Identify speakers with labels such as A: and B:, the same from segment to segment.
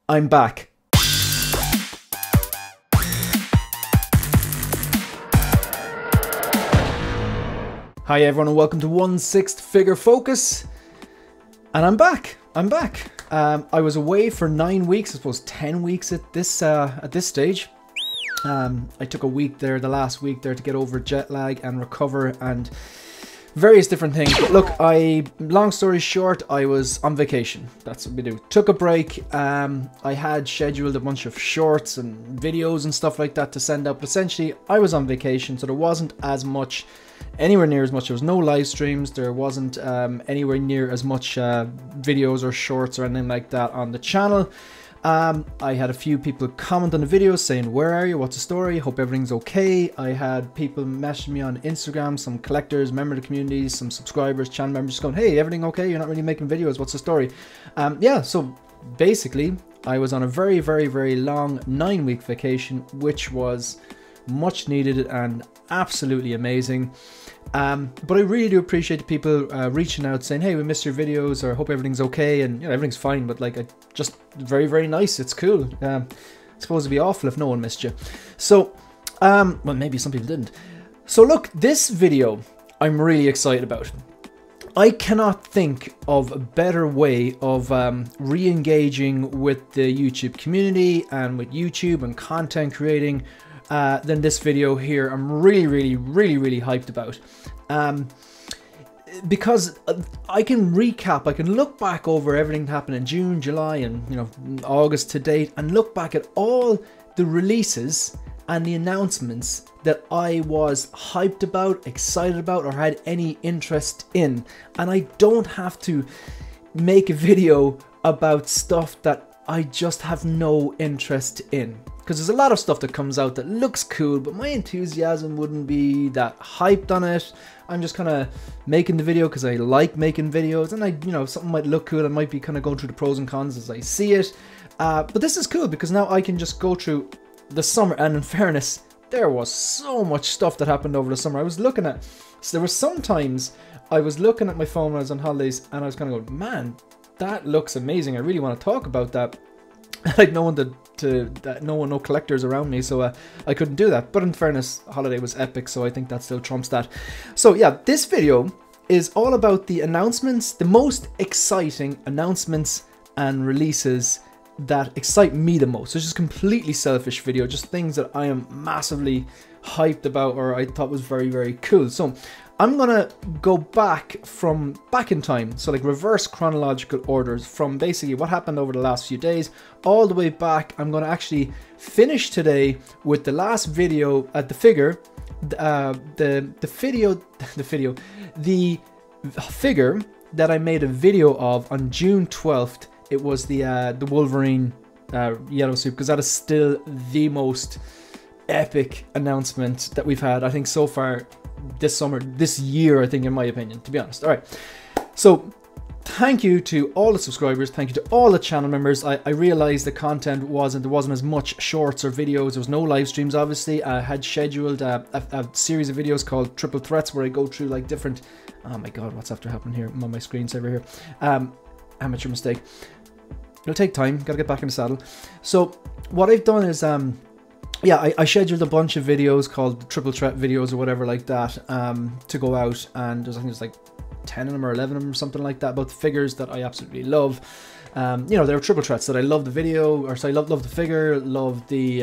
A: I'm back. Hi everyone and welcome to 1/6 Figure Focus. And I'm back. I was away for 9 weeks, I suppose 10 weeks at this stage. I took a week there, the last week there, to get over jet lag and recover and various different things. But look, long story short, I was on vacation. That's what we do. Took a break. I had scheduled a bunch of shorts and videos and stuff like that to send out. But essentially, I was on vacation, so there wasn't anywhere near as much. There was no live streams. There wasn't anywhere near as much videos or shorts or anything like that on the channel. I had a few people comment on the videos saying, where are you? What's the story? Hope everything's okay. I had people message me on Instagram, some collectors, member of the community, some subscribers, channel members, just going, hey, everything okay? You're not really making videos. What's the story? Yeah, so basically, I was on a very, very, very long 9-week vacation, which was much needed and absolutely amazing. But I really do appreciate the people reaching out saying, hey, we missed your videos, or hope everything's okay, and you know, everything's fine, but like, just very, very nice. It's cool. It's supposed to be awful if no one missed you. So, well, maybe some people didn't. So look, this video I'm really excited about. I cannot think of a better way of re-engaging with the YouTube community and with YouTube and content creating than this video here. I'm really hyped about, because I can recap, I can look back over everything that happened in June, July, and you know, August to date, and look back at all the releases and the announcements that I was hyped about, excited about, or had any interest in. And I don't have to make a video about stuff that I just have no interest in. Because there's a lot of stuff that comes out that looks cool, but my enthusiasm wouldn't be that hyped on it. I'm just kind of making the video because I like making videos, and you know, something might look cool. I might be kind of going through the pros and cons as I see it. But this is cool because now I can just go through the summer, and in fairness, there was so much stuff that happened over the summer. I was looking at, so there were some times I was looking at my phone when I was on holidays, and I was kind of going, man, that looks amazing. I really want to talk about that. Like no collectors around me, so I couldn't do that. But in fairness, holiday was epic, so I think that still trumps that. So yeah, this video is all about the announcements, the most exciting announcements and releases that excite me the most. So it's just a completely selfish video, just things that I am massively hyped about or I thought was very, very cool. So I'm gonna go back in time, so like reverse chronological orders from basically what happened over the last few days all the way back. I'm gonna actually finish today with the last video at the figure, the figure that I made a video of on June 12th. It was the Wolverine yellow suit, because that is still the most epic announcement that we've had, I think, so far this summer, this year, I think, in my opinion, to be honest. All right, so thank you to all the subscribers, thank you to all the channel members. I realized the content there wasn't as much shorts or videos. There was no live streams, obviously. I had scheduled a series of videos called Triple Threats, where I go through like different, oh my god, what's after happening here? I'm on my screensaver here. Amateur mistake. It'll take time, gotta get back in the saddle. So what I've done is yeah, I scheduled a bunch of videos called Triple Threat videos or whatever like that, to go out, and I think there's like 10 of them or 11 of them or something like that, about the figures that I absolutely love. You know, there were triple threats that I love the video, or sorry, love the figure, love the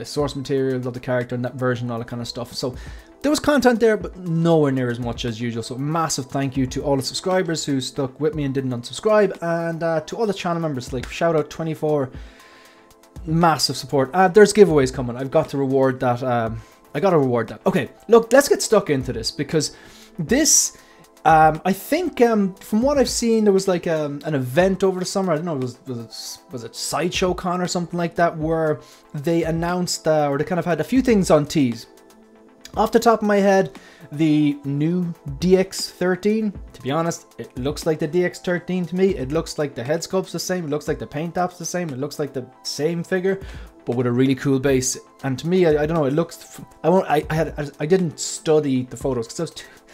A: source material, love the character and that version, all that kind of stuff. So there was content there, but nowhere near as much as usual. So massive thank you to all the subscribers who stuck with me and didn't unsubscribe, and to all the channel members. Like, shout out 24. Massive support. There's giveaways coming. I've got to reward that. I got to reward that. Okay, look, let's get stuck into this, because this, I think, from what I've seen, there was like an event over the summer. I don't know, was it Sideshow Con or something like that, where they announced, or they kind of had a few things on tease. Off the top of my head, the new DX13, to be honest, it looks like the DX13 to me. It looks like the head sculpt's the same, it looks like the paint app's the same, it looks like the same figure. but with a really cool base. And to me, I don't know, it looks, I didn't study the photos because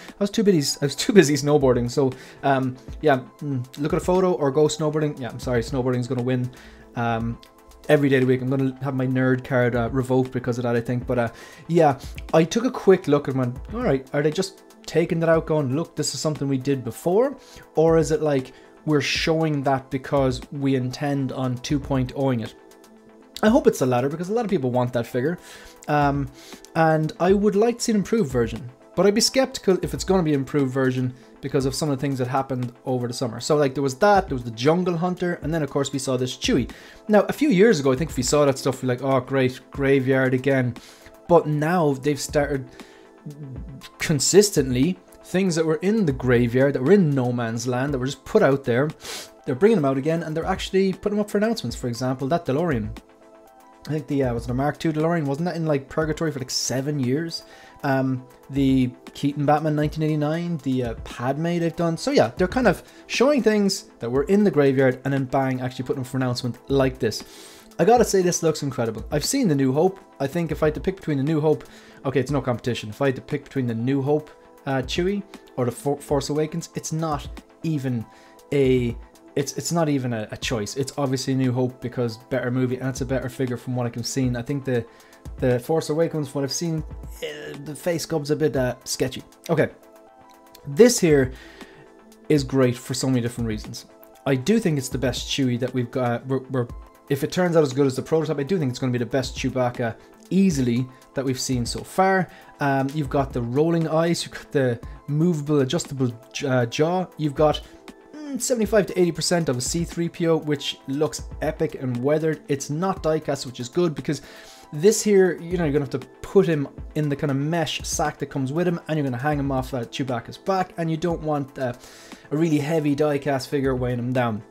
A: I was too busy snowboarding. So yeah, look at a photo or go snowboarding. Yeah, I'm sorry, snowboarding is going to win every day of the week. I'm going to have my nerd card revoked because of that, I think. But yeah, I took a quick look and went, all right, are they just taking that out going, look, this is something we did before? Or is it like we're showing that because we intend on 2.0ing it? I hope it's the latter, because a lot of people want that figure. And I would like to see an improved version. But I'd be skeptical if it's going to be an improved version because of some of the things that happened over the summer. So like there was the Jungle Hunter, and then of course we saw this Chewie. Now a few years ago, I think if we saw that stuff, we're like, oh great, graveyard again. But now they've started consistently things that were in the graveyard, that were in no man's land, that were just put out there. They're bringing them out again, and they're actually putting them up for announcements. For example, that DeLorean. I think the was it a Mark II DeLorean? Wasn't that in like purgatory for like 7 years? The Keaton Batman 1989, the Padme they've done. So yeah, they're kind of showing things that were in the graveyard and then bang, actually putting them for announcement like this. I gotta say, this looks incredible. I've seen the New Hope. I think if I had to pick between the New Hope, okay, it's no competition. If I had to pick between the New Hope Chewie or the Force Awakens, it's not even a choice. It's obviously New Hope because better movie, and it's a better figure from what I can see. I think the Force Awakens, what I've seen, the face sculpt's a bit sketchy. Okay, this here is great for so many different reasons. I do think it's the best Chewie that we've got. If it turns out as good as the prototype, I do think it's going to be the best Chewbacca easily that we've seen so far. You've got the rolling eyes, you've got the movable, adjustable jaw, you've got 75 to 80% of a C-3PO, which looks epic and weathered. It's not diecast, which is good, because this here, you know, you're going to have to put him in the kind of mesh sack that comes with him, and you're going to hang him off Chewbacca's back, and you don't want a really heavy diecast figure weighing him down.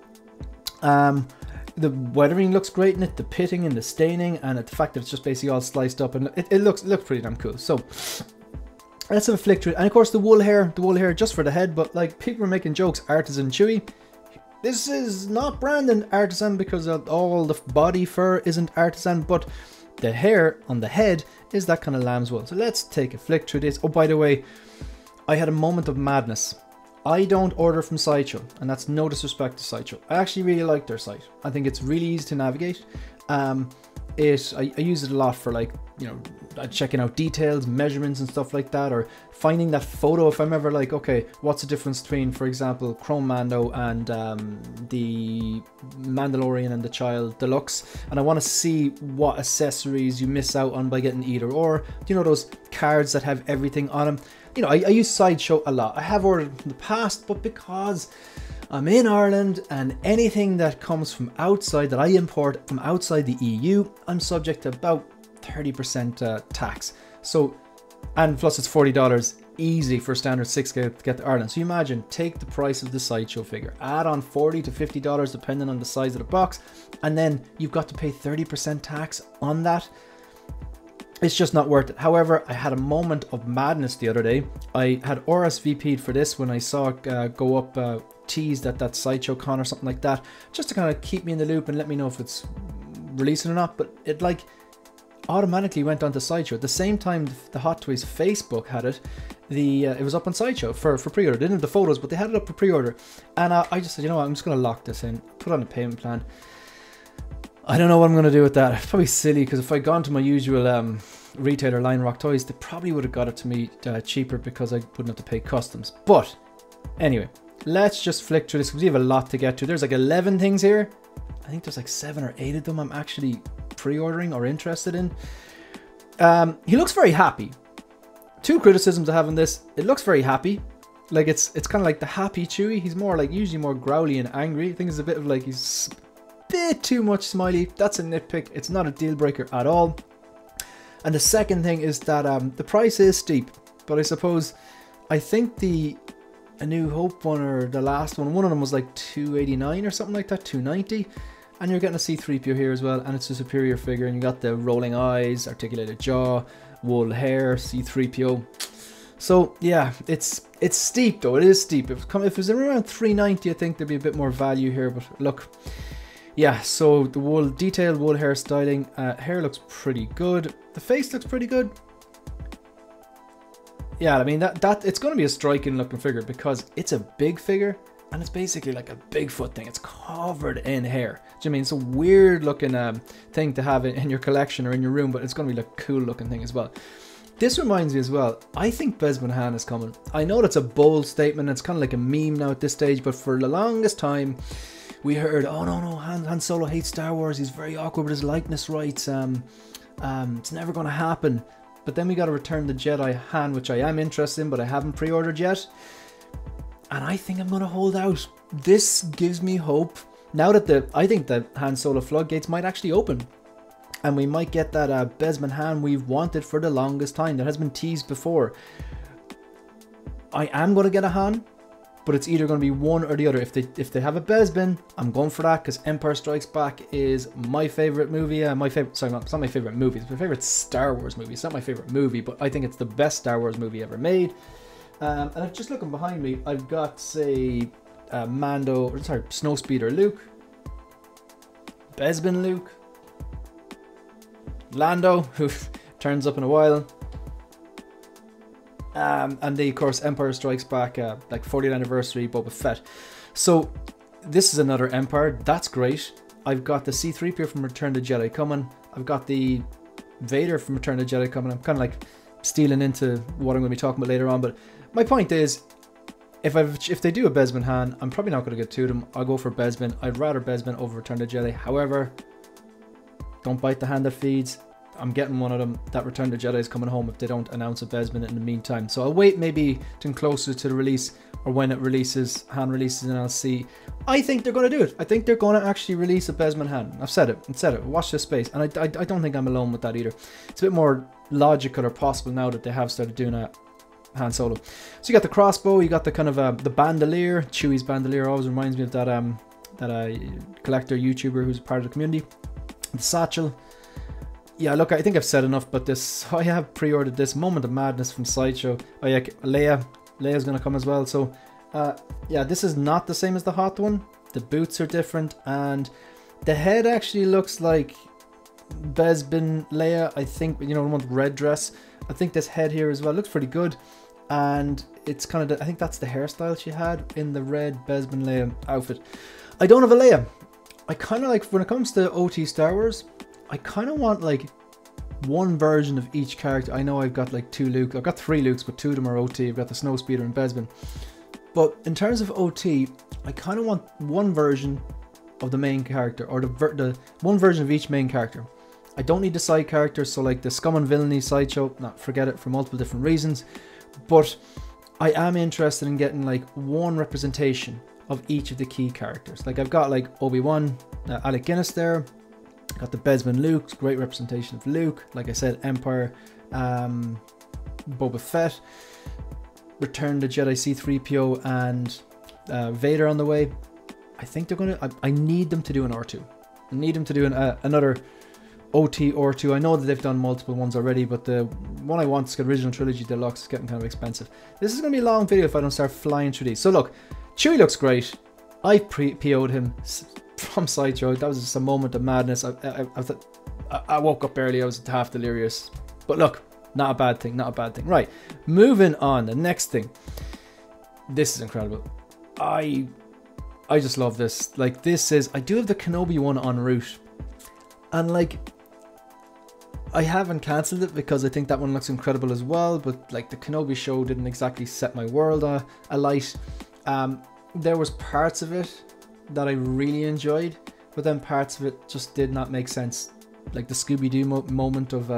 A: The weathering looks great in it, the pitting and the staining, and the fact that it's just basically all sliced up, and it looks pretty damn cool. So let's have a flick through it. And of course the wool hair just for the head, but like people were making jokes, artisan Chewie. This is not branded artisan because all the body fur isn't artisan, but the hair on the head is that kind of lamb's wool. So let's take a flick through this. Oh, by the way, I had a moment of madness. I don't order from Sideshow, and that's no disrespect to Sideshow. I actually really like their site. I think it's really easy to navigate. I use it a lot for, like, you know, checking out details, measurements and stuff like that, or finding that photo if I'm ever like, okay, what's the difference between, for example, Chrome Mando and the Mandalorian and the Child Deluxe, and I want to see what accessories you miss out on by getting either or. You know, those cards that have everything on them. You know, I use Sideshow a lot. I have ordered in the past, but because I'm in Ireland and anything that comes from outside, that I import from outside the EU, I'm subject to about 30% tax. So, and plus it's $40 easy for a standard 6K to get to Ireland. So you imagine, take the price of the Sideshow figure, add on $40 to $50 depending on the size of the box, and then you've got to pay 30% tax on that. It's just not worth it. However, I had a moment of madness the other day. I had RSVP'd for this when I saw it go up, teased at that Sideshow Con or something like that, just to kind of keep me in the loop and let me know if it's releasing or not. But it like automatically went onto Sideshow. At the same time the HotToys Facebook had it, it was up on Sideshow for pre-order. They didn't have the photos, but they had it up for pre-order. And I just said, you know what, I'm just going to lock this in, put on a payment plan. I don't know what I'm going to do with that. It's probably silly, because if I'd gone to my usual retailer, Line Rock Toys, they probably would have got it to me cheaper because I wouldn't have to pay customs. But anyway, let's just flick through this because we have a lot to get to. There's like 11 things here. I think there's like 7 or 8 of them I'm actually pre-ordering or interested in. He looks very happy. 2 criticisms I have on this. It looks very happy. Like it's kind of like the happy Chewie. He's more like usually more growly and angry. I think it's a bit of like he's bit too much smiley. That's a nitpick. It's not a deal breaker at all. And the second thing is that the price is steep, but I suppose I think A New Hope one or the last one of them was like $289 or something like that, $290, and you're getting a C-3PO here as well, and it's a superior figure, and you got the rolling eyes, articulated jaw, wool hair, C-3PO. So yeah, it's steep though. It is steep. If it was around $390, I think there'd be a bit more value here. But look, Yeah, so the wool, detailed wool hairstyling, hair looks pretty good. The face looks pretty good. Yeah, I mean, that it's going to be a striking looking figure because it's a big figure and it's basically like a Bigfoot thing. It's covered in hair. Do you mean it's a weird looking thing to have in your collection or in your room, but it's going to be like a cool looking thing as well. This reminds me as well, I think Besman Han is coming. I know that's a bold statement. It's kind of like a meme now at this stage, but for the longest time, we heard, oh no, Han Solo hates Star Wars. He's very awkward with his likeness rights. It's never going to happen. But then we got to Return the Jedi Han, which I am interested in, but I haven't pre-ordered yet. And I think I'm going to hold out. This gives me hope. Now that I think the Han Solo floodgates might actually open. And we might get that Besman Han we've wanted for the longest time. That has been teased before. I am going to get a Han, but it's either going to be one or the other. If they have a Besman, I'm going for that because Empire Strikes Back is my favorite movie. Sorry, it's not my favorite movie. It's my favorite Star Wars movie. It's not my favorite movie, but I think it's the best Star Wars movie ever made. And I'm just looking behind me. I've got, say, Snowspeeder Luke, Besman Luke, Lando, who turns up in a while. And the, of course, Empire Strikes Back, like 40th anniversary Boba Fett. So this is another Empire. That's great. I've got the C-3PO from Return of the Jedi coming. I've got the Vader from Return of the Jedi coming. I'm kind of like stealing into what I'm going to be talking about later on. But my point is, if they do a Besman Han, I'm probably not going to get two of them. I'll go for Besman. I'd rather Besman over Return of the Jedi. However, don't bite the hand that feeds. I'm getting one of them. That Return of the Jedi is coming home if they don't announce a Besman in the meantime. So I'll wait maybe till closer to the release or when it releases, Han releases, and I'll see. I think they're going to do it. I think they're going to actually release a Besman Han. I've said it. Watch this space. And I don't think I'm alone with that either. It's a bit more logical or possible now that they have started doing a Han Solo. So you got the crossbow. You got the kind of the bandolier. Chewie's bandolier always reminds me of that collector YouTuber who's a part of the community. The satchel. Yeah, look, I think I've said enough about this. I have pre-ordered this Moment of Madness from Sideshow. Oh yeah, Leia's going to come as well. So, yeah, this is not the same as the hot one. The boots are different, and the head actually looks like Besman Leia. I think, you know, the one with the red dress. I think this head here as well looks pretty good, and it's kind of, I think that's the hairstyle she had in the red Besman Leia outfit. I don't have a Leia. I kind of like, when it comes to OT Star Wars, I kind of want like one version of each character. I know I've got like two Luke. I've got three Lukes, but two of them are OT. I've got the Snowspeeder and Besman. But in terms of OT, I kind of want one version of the main character, or the one version of each main character. I don't need the side characters, so like the Scum and Villainy Sideshow, forget it for multiple different reasons. But I am interested in getting like one representation of each of the key characters. Like I've got like Obi-Wan, Alec Guinness there. Got the Besman Luke, great representation of Luke. Like I said, Empire, Boba Fett, Return the Jedi C-3PO, and Vader on the way. I think they're going to... I need them to do an R2. I need them to do another OT R2. I know that they've done multiple ones already, but the one I want is Original Trilogy Deluxe. It's getting kind of expensive. This is going to be a long video if I don't start flying through these. So look, Chewie looks great. I PO'd him from Sideshow. That was just a moment of madness. I woke up early. I was half delirious. But look, not a bad thing. Not a bad thing. Right, moving on. The next thing. This is incredible. I just love this. Like, this is... I do have the Kenobi one en route. And like, I haven't cancelled it because I think that one looks incredible as well. But like, the Kenobi show didn't exactly set my world alight. There was parts of it that I really enjoyed, but then parts of it just did not make sense. Like the Scooby-Doo moment of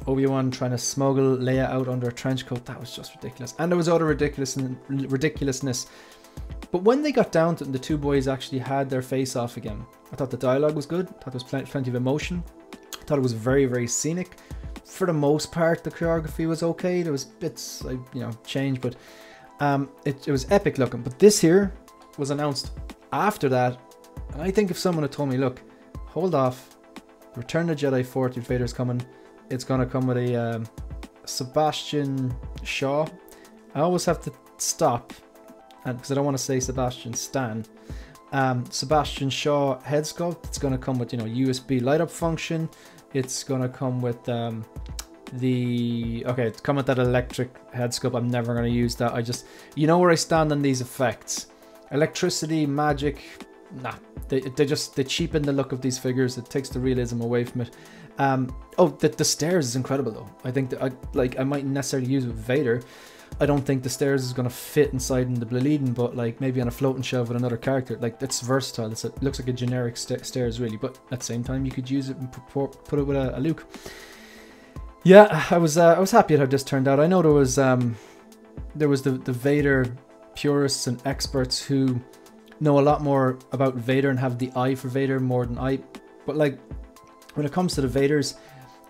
A: Obi-Wan trying to smuggle Leia out under a trench coat. That was just ridiculous. And there was other ridiculousness. But when they got down to it and the two boys actually had their face off again, I thought the dialogue was good. I thought there was plenty of emotion. I thought it was very, very scenic. For the most part, the choreography was okay. There was bits, like, you know, change, but it was epic looking. But this here was announced after that, and I think if someone had told me, look, hold off, Return of the Jedi 40, Vader's coming, it's gonna come with a Sebastian Shaw. I always have to stop, and because I don't want to say Sebastian Stan, Sebastian Shaw head sculpt. It's going to come with, you know, USB light up function. It's going to come with it's come with that electric head sculpt. I'm never going to use that. I just, you know where I stand on these effects. Electricity, magic, nah. They cheapen the look of these figures. It takes the realism away from it. The stairs is incredible though. I think that I might necessarily use it with Vader. I don't think the stairs is going to fit inside in the Bleeding, but like maybe on a floating shelf with another character. Like, it's versatile. It looks like a generic stairs really, but at the same time you could use it and put it with a Luke. Yeah, I was happy at how this turned out. I know there was the Vader purists and experts who know a lot more about Vader and have the eye for Vader more than I. But like, when it comes to the Vaders,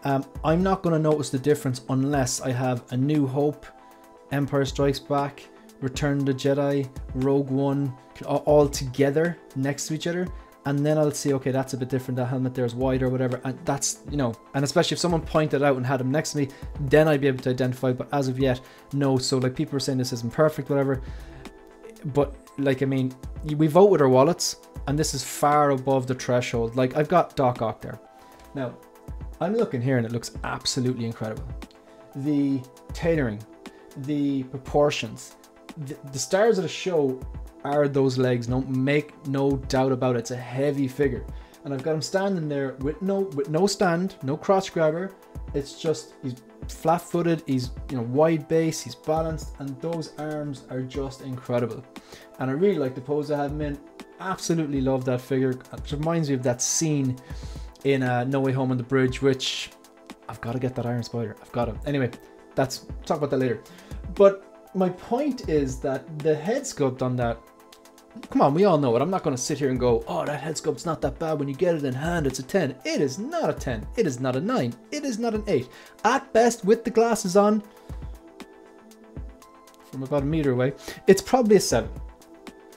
A: I'm not going to notice the difference unless I have A New Hope, Empire Strikes Back, Return of the Jedi, Rogue One, all together next to each other. And then I'll see, okay, that's a bit different. That helmet there is wider or whatever. And that's, you know, and especially if someone pointed out and had him next to me, then I'd be able to identify. But as of yet, no. So like, people are saying this isn't perfect, whatever. But like, I mean, we vote with our wallets, and this is far above the threshold. Like, I've got Doc Ock there. Now, I'm looking here and it looks absolutely incredible. The tailoring, the proportions, the stars of the show are those legs. Make no doubt about it. It's a heavy figure, and I've got him standing there with no stand, no crotch grabber. It's just, he's flat-footed, he's, you know, wide base, he's balanced, and those arms are just incredible. And I really like the pose I have him in. Absolutely love that figure. It reminds me of that scene in No Way Home on the bridge, which I've got to get that Iron Spider. I've got to. Anyway, talk about that later. But my point is that the head sculpt on that, come on, we all know it. I'm not going to sit here and go, oh, that head sculpt's not that bad. When you get it in hand, it's a 10. It is not a 10. It is not a 9. It is not an 8. At best, with the glasses on, from about a meter away, it's probably a 7.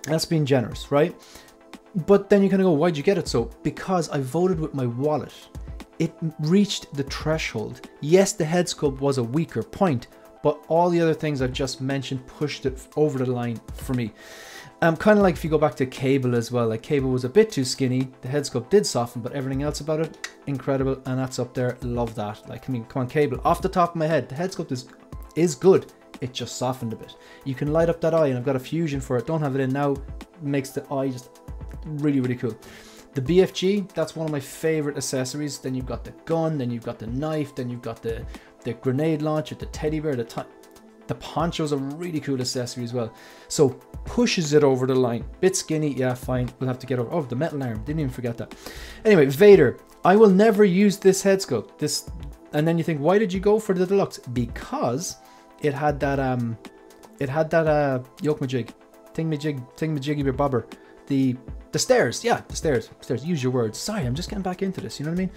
A: That's being generous, right? But then you're going to go, why'd you get it so? Because I voted with my wallet. It reached the threshold. Yes, the head sculpt was a weaker point, but all the other things I've just mentioned pushed it over the line for me. Kind of like if you go back to Cable as well. Like, Cable was a bit too skinny. The head sculpt did soften, but everything else about it, incredible. And that's up there. Love that. Like, I mean, come on, Cable. Off the top of my head, the head sculpt is good. It just softened a bit. You can light up that eye, and I've got a fusion for it. Don't have it in now. Makes the eye just really, really cool. The BFG, that's one of my favorite accessories. Then you've got the gun, then you've got the knife, then you've got the grenade launcher, the teddy bear, the poncho's a really cool accessory as well. So pushes it over the line. Bit skinny, yeah, fine. We'll have to get over. Oh, the metal arm, didn't even forget that. Anyway, Vader. I will never use this head sculpt. And then you think, why did you go for the deluxe? Because it had that yoke-majig, thingamajiggy bobber. The stairs, yeah, the stairs. Use your words. Sorry, I'm just getting back into this. You know what I mean?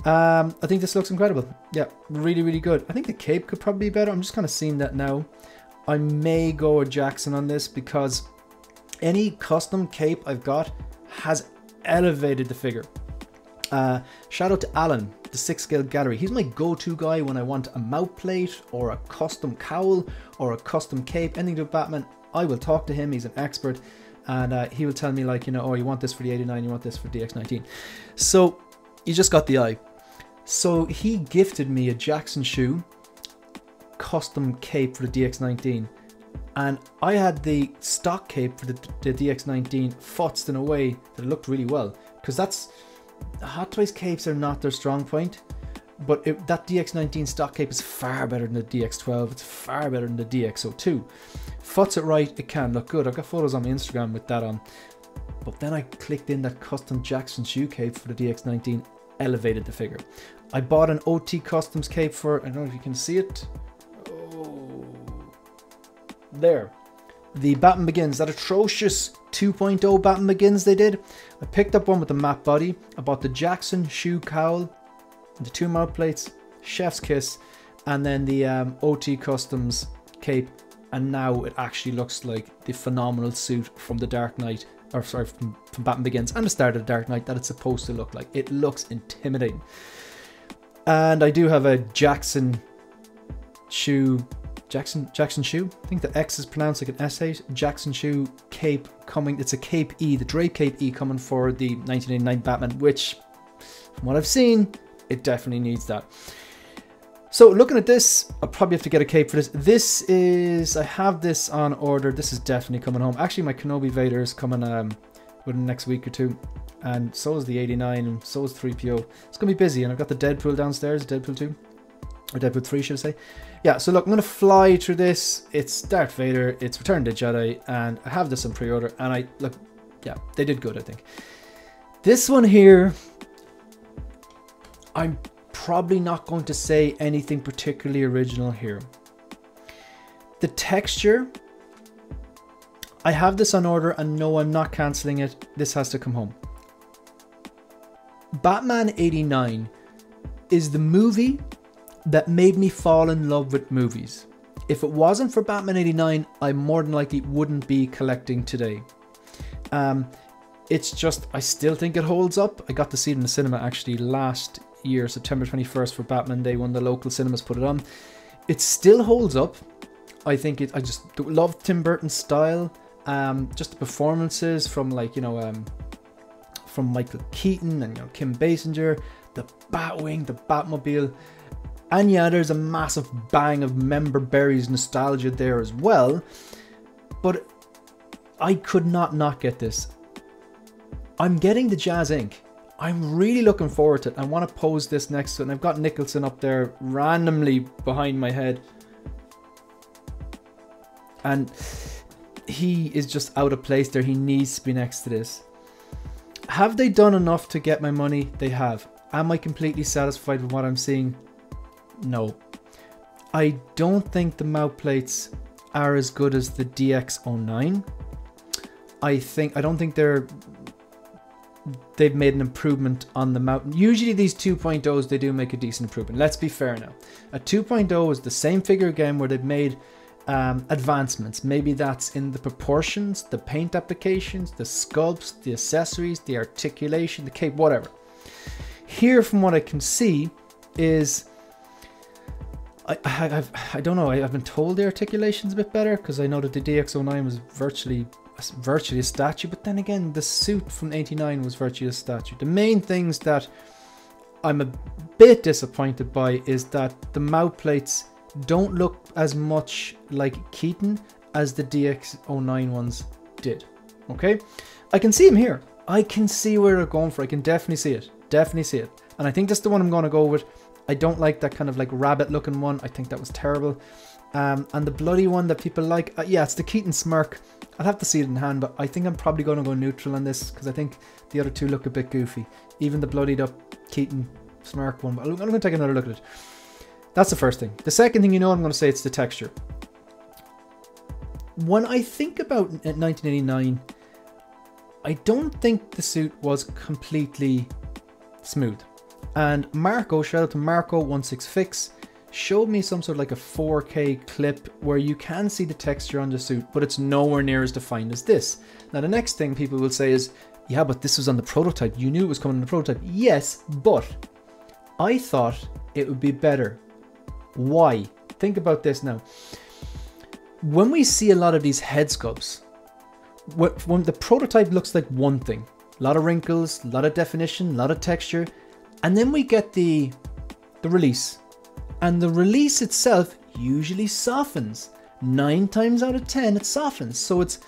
A: I think this looks incredible. Yeah, really, really good. I think the cape could probably be better. I'm just kind of seeing that now. I may go with Jackson on this because any custom cape I've got has elevated the figure. Shout out to Alan, the 6-scale gallery. He's my go-to guy when I want a mouth plate or a custom cowl or a custom cape, anything to Batman. I will talk to him. He's an expert, and he will tell me, like, you know, oh, you want this for the 89, you want this for DX19. So you just got the eye. So he gifted me a Jackson shoe custom cape for the DX19, and I had the stock cape for the DX19 futzed in a way that it looked really well, because that's Hot Toys capes are not their strong point, but that DX19 stock cape is far better than the DX12. It's far better than the DX02. Futz it right, it can look good. I've got photos on my Instagram with that on. But then I clicked in that custom Jackson shoe cape for the DX19, elevated the figure. I bought an OT Customs cape for, I don't know if you can see it. Oh, there. The Batman Begins, that atrocious 2.0 Batman Begins they did. I picked up one with the matte body. I bought the Jackson shoe cowl, the 2 mouth plates, chef's kiss, and then the OT Customs cape. And now it actually looks like the phenomenal suit from the Dark Knight, or sorry, from Batman Begins and the start of the Dark Knight that it's supposed to look like. It looks intimidating. And I do have a Jackson shoe Jackson Shoe. I think the X is pronounced like an S8. Jackson Shoe cape coming. It's a cape E, the drape cape E coming for the 1989 Batman, which from what I've seen, it definitely needs that. So looking at this, I'll probably have to get a cape for this. This is, I have this on order. This is definitely coming home. Actually, my Kenobi Vader is coming within the next week or two. And so is the 89 and so is 3PO. It's going to be busy. And I've got the Deadpool downstairs, Deadpool 2. Or Deadpool 3, should I say. Yeah, so look, I'm going to fly through this. It's Darth Vader, it's Return of the Jedi, and I have this on pre-order. And look, yeah, they did good, I think. This one here, I'm probably not going to say anything particularly original here. The texture, I have this on order, and no, I'm not cancelling it. This has to come home. Batman 89 is the movie that made me fall in love with movies. If it wasn't for Batman 89, I more than likely wouldn't be collecting today. It's just, I still think it holds up. I got to see it in the cinema actually last year, September 21st for Batman Day, when the local cinemas put it on. It still holds up. I think I just love Tim Burton's style. Just the performances from, like, you know, from Michael Keaton and, you know, Kim Basinger, the Batwing, the Batmobile. And yeah, there's a massive bang of Member Berries nostalgia there as well. But I could not get this. I'm getting the Jazz Ink. I'm really looking forward to it. I want to pose this next to it. And I've got Nicholson up there randomly behind my head. And he is just out of place there. He needs to be next to this. Have they done enough to get my money? They have. Am I completely satisfied with what I'm seeing? No. I don't think the mouth plates are as good as the DX09. I don't think they've made an improvement on the mouth. Usually these 2.0s, they do make a decent improvement. Let's be fair now. A 2.0 is the same figure again where they've made advancements. Maybe that's in the proportions, the paint applications, the sculpts, the accessories, the articulation, the cape, whatever. Here, from what I can see, is I don't know. I've been told the articulation's a bit better because I know that the DX09 was virtually a statue, but then again, the suit from 89 was virtually a statue. The main things that I'm a bit disappointed by is that the mouth plates don't look as much like Keaton as the DX09 ones did. Okay, I can see him here. I can see where they're going for. I can definitely see it. Definitely see it. And I think that's the one I'm going to go with. I don't like that kind of like rabbit looking one. I think that was terrible. And the bloody one that people like, yeah, it's the Keaton smirk. I'll have to see it in hand, but I think I'm probably going to go neutral on this because I think the other two look a bit goofy. Even the bloodied up Keaton smirk one. But I'm going to take another look at it. That's the first thing. The second thing, you know, I'm going to say it's the texture. When I think about 1989, I don't think the suit was completely smooth. And Marco, shout out to Marco16Fix, showed me some sort of like a 4K clip where you can see the texture on the suit, but it's nowhere near as defined as this. Now the next thing people will say is, yeah, but this was on the prototype. You knew it was coming in the prototype. Yes, but I thought it would be better. Why? Think about this now. When we see a lot of these head sculpts, when the prototype looks like one thing, a lot of wrinkles, a lot of definition, a lot of texture, and then we get the release. And the release itself usually softens. 9 times out of 10 it softens. So it's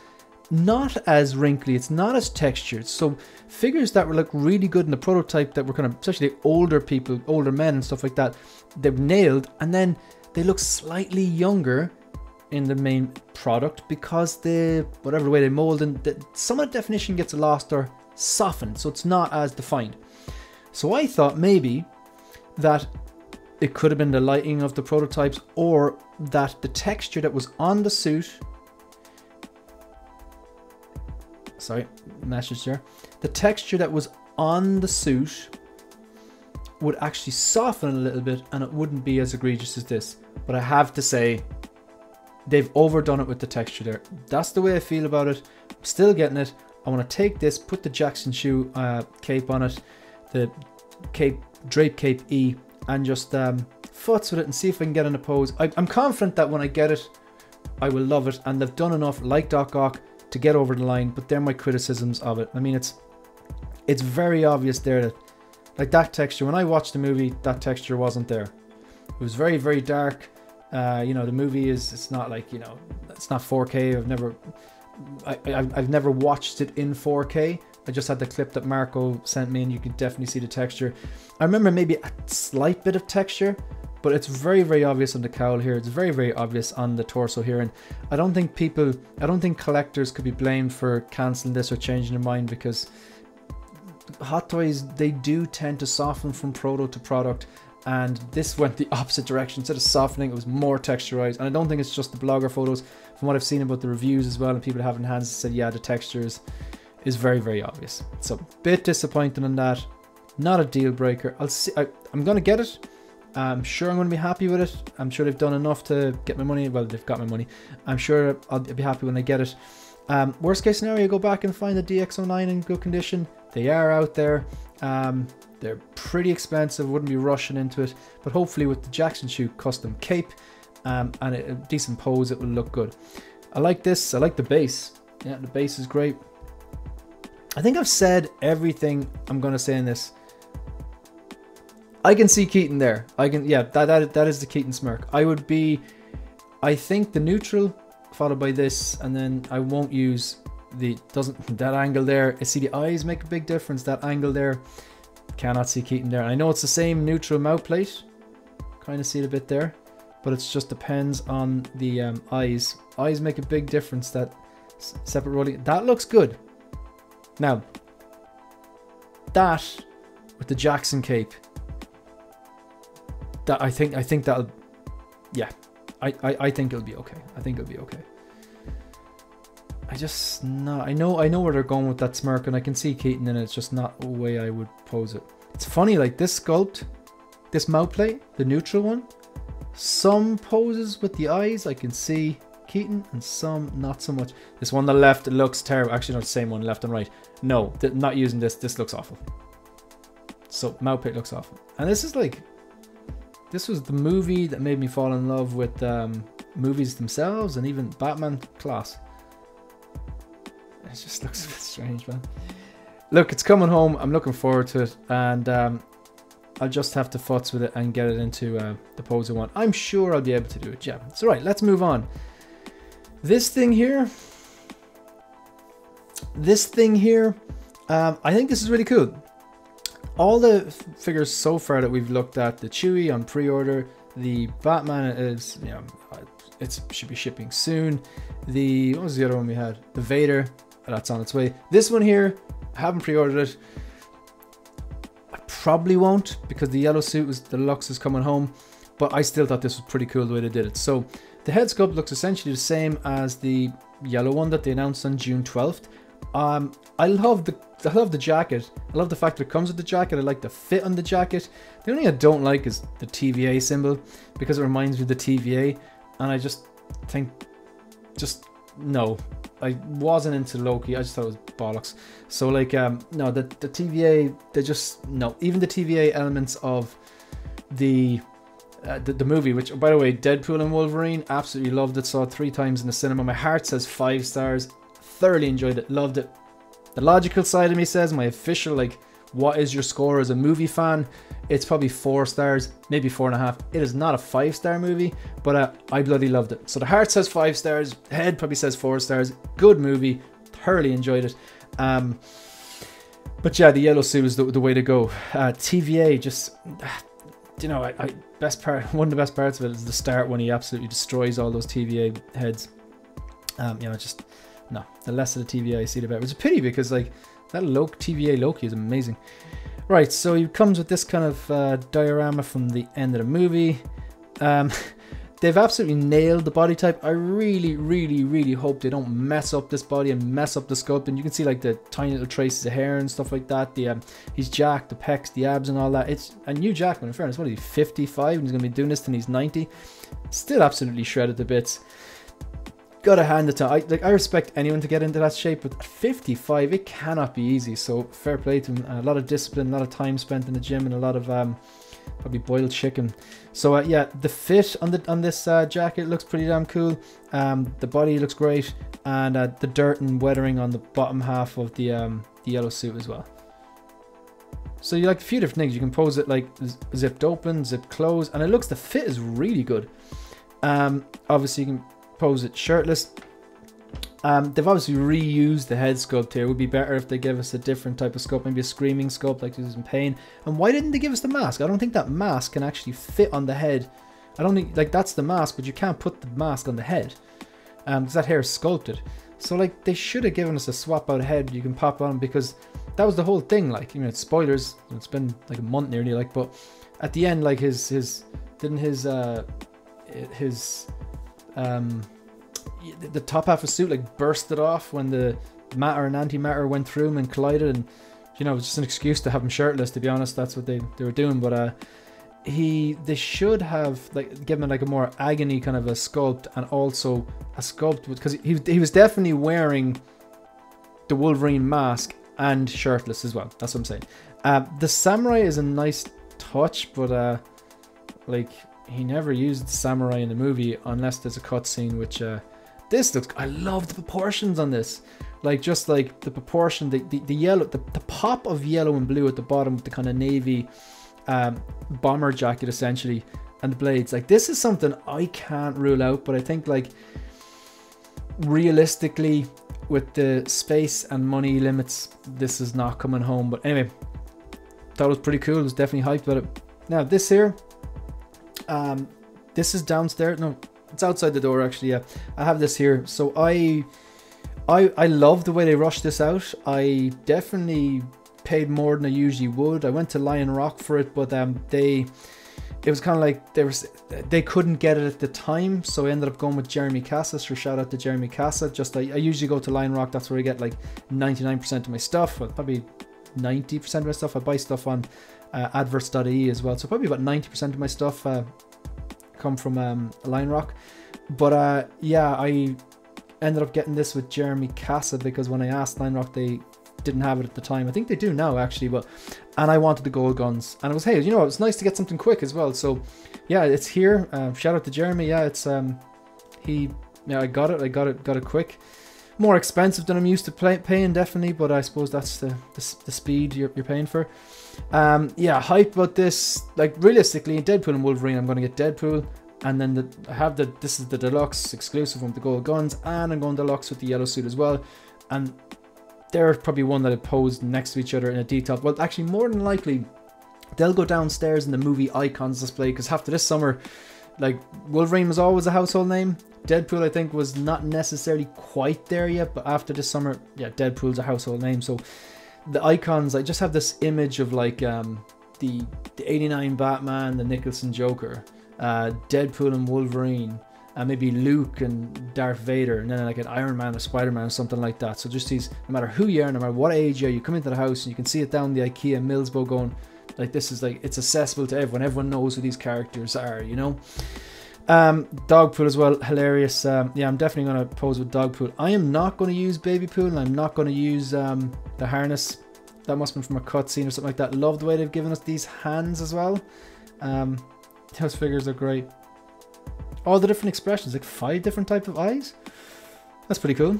A: not as wrinkly, it's not as textured. So figures that were like really good in the prototype that were kind of, especially older people, older men and stuff like that, they've nailed, and then they look slightly younger in the main product because whatever way they mold, and some of the definition gets lost or softened, so it's not as defined. So I thought maybe that it could have been the lighting of the prototypes, or that the texture that was on the suit, sorry, message there, the texture that was on the suit would actually soften a little bit and it wouldn't be as egregious as this. But I have to say, they've overdone it with the texture there. That's the way I feel about it. I'm still getting it. I want to take this, put the Jackson Shoe cape on it, the cape, drape cape E, and just futz with it and see if I can get in a pose. I'm confident that when I get it, I will love it, and they've done enough, like Doc Ock, to get over the line, but they're my criticisms of it. I mean, it's very obvious there that, like, that texture, when I watched the movie, that texture wasn't there. It was very, very dark. You know, the movie it's not like, you know, it's not 4K. I've never watched it in 4K. I just had the clip that Marco sent me, and you can definitely see the texture. I remember maybe a slight bit of texture, but it's very, very obvious on the cowl here. It's very, very obvious on the torso here. And I don't think collectors could be blamed for cancelling this or changing their mind, because HotToys, they do tend to soften from proto to product. And this went the opposite direction. Instead of softening, it was more texturized. And I don't think it's just the blogger photos. From what I've seen about the reviews as well, and people having hands said, yeah, the texture is very, very obvious. So, bit disappointing on that. Not a deal breaker. I'll see. I'm going to get it. I'm sure I'm going to be happy with it. I'm sure they've done enough to get my money. Well, they've got my money. I'm sure I'll be happy when I get it. Worst case scenario, go back and find the DX09 in good condition. They are out there. They're pretty expensive. Wouldn't be rushing into it. But hopefully with the Jackson Shoe custom cape and a decent pose, it will look good. I like this. I like the base. Yeah, the base is great. I think I've said everything I'm going to say in this. I can see Keaton there. Yeah, that is the Keaton smirk. I think the neutral followed by this, and then I won't use that angle there. I see the eyes make a big difference. That angle there, cannot see Keaton there. I know it's the same neutral mouth plate. Kind of see it a bit there, but it just depends on the eyes. Eyes make a big difference. That separate rolling, that looks good. Now, that with the Jackson cape, that I think that'll, yeah, I think it'll be okay. I think it'll be okay. I know where they're going with that smirk, and I can see Keaton in it. It's just not the way I would pose it. It's funny, like this sculpt, this mouth plate, the neutral one, some poses with the eyes I can see Keaton, and some not so much. This one on the left, it looks terrible. Actually, not the same one, left and right. No, not using this. This looks awful. So mouth plate looks awful. And this is like, this was the movie that made me fall in love with movies themselves, and even Batman class. It just looks a bit strange, man. Look, it's coming home. I'm looking forward to it, and I'll just have to futz with it and get it into the pose I want. I'm sure I'll be able to do it. Yeah. So right, let's move on. This thing here, I think this is really cool. All the figures so far that we've looked at, the Chewie on pre-order, the Batman is, you know, it should be shipping soon. What was the other one we had? The Vader, that's on its way. This one here, I haven't pre-ordered it. I probably won't, because the yellow suit was deluxe is coming home, but I still thought this was pretty cool the way they did it. So the head sculpt looks essentially the same as the yellow one that they announced on June 12th. I love the jacket. I love the fact that it comes with the jacket. I like the fit on the jacket. The only thing I don't like is the TVA symbol, because it reminds me of the TVA, and I just think, no. I wasn't into Loki. I just thought it was bollocks. So like, no, the TVA, they just, no. Even the TVA elements of the movie, which, by the way, Deadpool and Wolverine, absolutely loved it. Saw it 3 times in the cinema. My heart says 5 stars. Thoroughly enjoyed it. Loved it. The logical side of me says, my official, like, what is your score as a movie fan? It's probably 4 stars, maybe 4.5. It is not a 5-star movie, but I bloody loved it. So the heart says 5 stars. Head probably says 4 stars. Good movie. Thoroughly enjoyed it. But yeah, the yellow suit is the way to go. TVA, just, you know, best part, one of the best parts of it is the start when he absolutely destroys all those TVA heads. You know, just, no, the less of the TVA I see, the better. It's a pity, because like that TVA Loki is amazing. Right, so he comes with this kind of diorama from the end of the movie. They've absolutely nailed the body type. I really, really, really hope they don't mess up this body and mess up the sculpt. And you can see like the tiny little traces of hair and stuff like that. He's jacked, the pecs, the abs and all that. It's a new Jackman, in fairness. What is he, 55? And he's going to be doing this till he's 90. Still absolutely shredded to bits. Gotta hand it to him. I respect anyone to get into that shape, but at 55, it cannot be easy. So fair play to him. A lot of discipline, a lot of time spent in the gym, and a lot of probably boiled chicken. So yeah, the fit on this jacket looks pretty damn cool. The body looks great, and the dirt and weathering on the bottom half of the yellow suit as well. So you like a few different things. You can pose it like zipped open, zipped closed, and the fit is really good. Obviously you can pose it shirtless. They've obviously reused the head sculpt here. It would be better if they gave us a different type of sculpt, maybe a screaming sculpt like he's in pain. And why didn't they give us the mask? I don't think that mask can actually fit on the head. I don't think, like, that's the mask, but you can't put the mask on the head because that hair is sculpted. So like they should have given us a swap out head you can pop on, because that was the whole thing. Like, you know, it's spoilers, it's been like a month nearly, like, but at the end, like the top half of suit like bursted off when the matter and antimatter went through him and collided, and you know, it was just an excuse to have him shirtless, to be honest. That's what they were doing. But they should have like given him like a more agony kind of a sculpt, and also a sculpt because he was definitely wearing the Wolverine mask and shirtless as well. That's what I'm saying. The samurai is a nice touch, but like he never used the samurai in the movie unless there's a cutscene, which this looks, I love the proportions on this. Like, just like the proportion, the yellow, the pop of yellow and blue at the bottom with the kind of navy bomber jacket essentially, and the blades. Like, this is something I can't rule out, but I think like realistically with the space and money limits, this is not coming home. But anyway, thought it was pretty cool. I was definitely hyped about it. Now this here, this is downstairs. No, it's outside the door actually. Yeah, I have this here. So I love the way they rushed this out. I definitely paid more than I usually would. I went to Lion Rock for it, but it was kind of like they couldn't get it at the time, so I ended up going with Jeremy Casa. So shout out to Jeremy Casa. Just I usually go to Lion Rock. That's where I get like 99% of my stuff. Well, probably 90% of my stuff. I buy stuff on adverts.ie as well, so probably about 90% of my stuff come from Lion Rock. But yeah, I ended up getting this with Jeremy Casa because when I asked Lion Rock, they didn't have it at the time. I think they do now actually, and I wanted the gold guns, and it was, hey, you know, it's nice to get something quick as well. So yeah, it's here. Shout out to Jeremy. Yeah, it's I got it quick. More expensive than I'm used to paying definitely, but I suppose that's the speed you're paying for. Yeah, hype about this. Like, realistically, in Deadpool and Wolverine, I'm going to get Deadpool, and then this is the deluxe exclusive one with the gold guns, and I'm going deluxe with the yellow suit as well. And they're probably one that I posed next to each other in a detail. Well, actually, more than likely, they'll go downstairs in the movie icons display, because after this summer, like, Wolverine was always a household name. Deadpool, I think, was not necessarily quite there yet, but after this summer, yeah, Deadpool's a household name. So the icons, I just have this image of like the 89 Batman, the Nicholson Joker, Deadpool and Wolverine, maybe Luke and Darth Vader, and then like an Iron Man or Spider-Man or something like that. So just these, no matter who you are, no matter what age you are, you come into the house and you can see it down the IKEA Millsbo going, like, this is like, it's accessible to everyone. Everyone knows who these characters are, you know? Dogpool as well, hilarious. Yeah, I'm definitely going to pose with Dogpool. I am not going to use Babypool, and I'm not going to use the harness. That must have been from a cutscene or something like that. Love the way they've given us these hands as well. Those figures are great. All the different expressions, like 5 different types of eyes. That's pretty cool.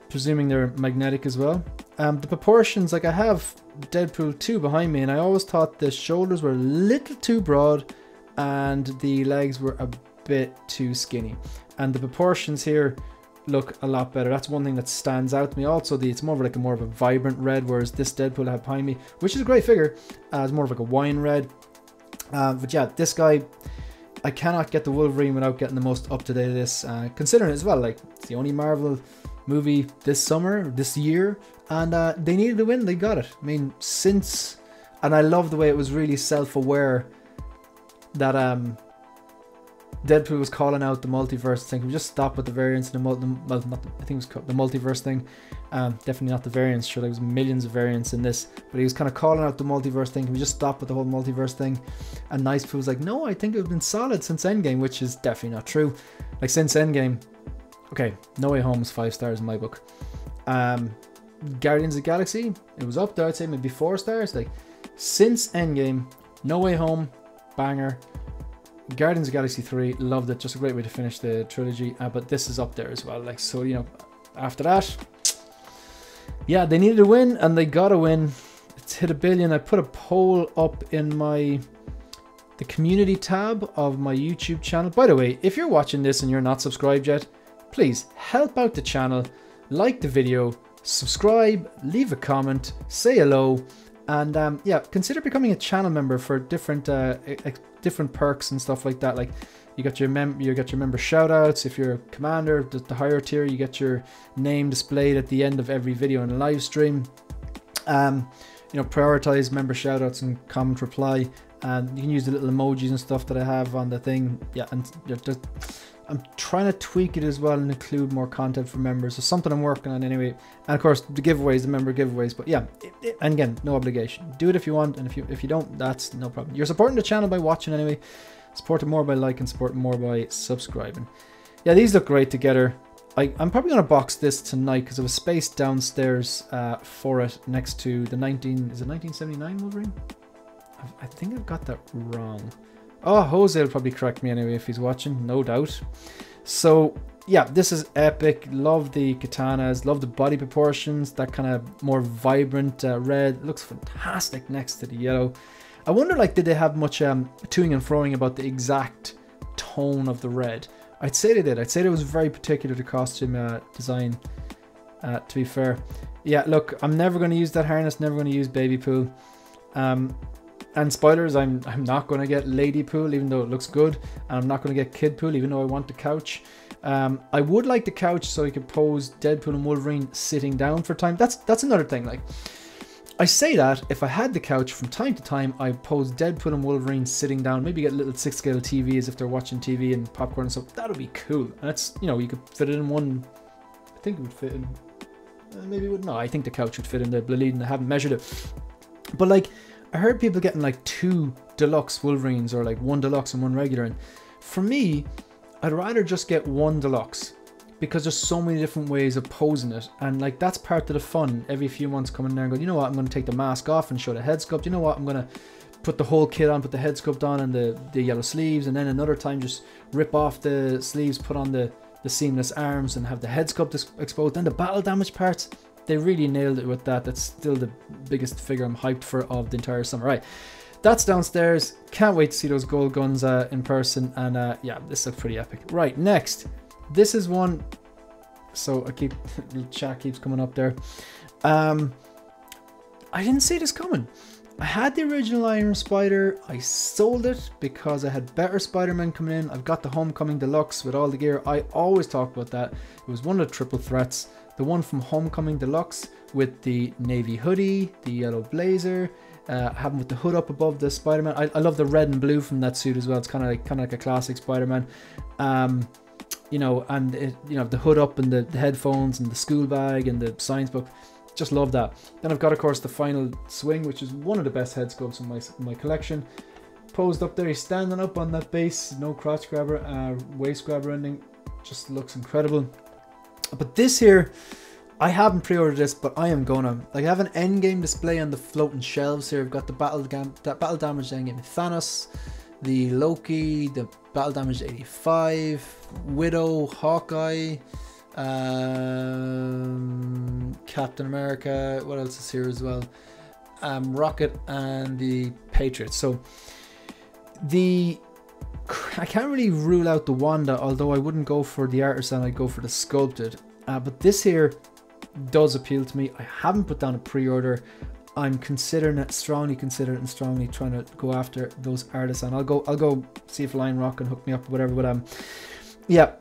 A: Presuming they're magnetic as well. The proportions, like, I have Deadpool 2 behind me, and I always thought the shoulders were a little too broad and the legs were a bit too skinny. And the proportions here look a lot better. That's one thing that stands out to me. Also, it's more of like more of a vibrant red, whereas this Deadpool I have behind me, which is a great figure, is more of like a wine red. But yeah, this guy, I cannot get the Wolverine without getting the most up to date of this, considering as well, like, it's the only Marvel movie this summer, this year, and they needed to win. They got it. I mean, and I love the way it was really self-aware that Deadpool was calling out the multiverse thing. Can we just stop with the variants and I think it was called the multiverse thing. Definitely not the variants. Sure, there was millions of variants in this, but he was kind of calling out the multiverse thing. Can we just stop with the whole multiverse thing? And Nicepool was like, no, I think it's been solid since Endgame, which is definitely not true. Like, since Endgame, okay, No Way Home is 5 stars in my book. Guardians of the Galaxy, it was up there. I'd say maybe 4 stars. Like, since Endgame, No Way Home, banger. Guardians of the Galaxy 3, loved it. Just a great way to finish the trilogy. But this is up there as well. Like, so, you know, after that, yeah, they needed a win and they got a win. It's hit 1 billion. I put a poll up in the community tab of my YouTube channel. By the way, if you're watching this and you're not subscribed yet, please help out the channel, like the video, subscribe, leave a comment, say hello, and yeah, consider becoming a channel member for different different perks and stuff like that. Like you get your member shout outs. If you're a commander, the higher tier, you get your name displayed at the end of every video in a live stream. You know, prioritize member shout outs and comment reply, and you can use the little emojis and stuff that I have on the thing. Yeah, and I'm trying to tweak it as well and include more content for members. So something I'm working on anyway. And of course the giveaways, the member giveaways. But yeah, and again, no obligation. Do it if you want, and if you don't, that's no problem. You're supporting the channel by watching anyway. Support it more by liking, support it more by subscribing. Yeah, these look great together. I'm probably going to box this tonight because there was space downstairs for it next to the 1979 Wolverine? I think I've got that wrong. Oh, Jose will probably correct me anyway if he's watching, no doubt. So, yeah, this is epic. Love the katanas, love the body proportions, that kind of more vibrant red. Looks fantastic next to the yellow. I wonder, like, did they have much toing and froing about the exact tone of the red? I'd say they did. I'd say it was very particular to costume design, to be fair. Yeah, look, I'm never going to use that harness, never going to use Baby Pool. And spoilers, I'm not going to get Lady Pool, even though it looks good. And I'm not going to get Kid Pool, even though I want the couch. I would like the couch so I could pose Deadpool and Wolverine sitting down for time. That's another thing. Like, I say that, if I had the couch from time to time, I pose Deadpool and Wolverine sitting down, maybe get little 6-scale TV as if they're watching TV and popcorn and stuff. That would be cool. And that's, you know, you could fit it in one, I think it would fit in, maybe it would, no, I think the couch would fit in the Bleed, and I haven't measured it. But like, I heard people getting like 2 deluxe Wolverines or like 1 deluxe and 1 regular. And for me, I'd rather just get 1 deluxe because there's so many different ways of posing it. And like, that's part of the fun. Every few months come in there and go, you know what, I'm going to take the mask off and show the head sculpt. You know what, I'm going to put the whole kit on, put the head sculpt on and the yellow sleeves. And then another time just rip off the sleeves, put on the seamless arms and have the head sculpt exposed. Then the battle damage parts. They really nailed it with that. That's still the biggest figure I'm hyped for of the entire summer. Right, that's downstairs. Can't wait to see those gold guns in person. And yeah, this looks pretty epic. Right, next. This is one. So the chat keeps coming up there. I didn't see this coming. I had the original Iron Spider. I sold it because I had better Spider-Man coming in. I've got the Homecoming Deluxe with all the gear. I always talk about that. It was one of the triple threats. The one from Homecoming Deluxe with the navy hoodie, the yellow blazer, having with the hood up above the Spider-Man. I love the red and blue from that suit as well. It's kind of like a classic Spider-Man. You know, and it, you know, the hood up and the headphones and the school bag and the science book. Just love that. Then I've got, of course, the final swing, which is one of the best head sculpts in my collection. Posed up there, he's standing up on that base, no crotch grabber, waist grabber ending. Just looks incredible. But this here, I haven't pre-ordered this, but I am gonna. Like, I have an endgame display on the floating shelves here. I've got the battle damage endgame Thanos, the Loki, the battle damage 85, Widow, Hawkeye, Captain America. What else is here as well? Rocket and the Patriots. So I can't really rule out the Wanda, although I wouldn't go for the artisan, I'd go for the sculpted. But this here does appeal to me. I haven't put down a pre-order. I'm considering it, strongly considering it, and strongly trying to go after those artisan. I'll go see if Lion Rock can hook me up or whatever. But yeah,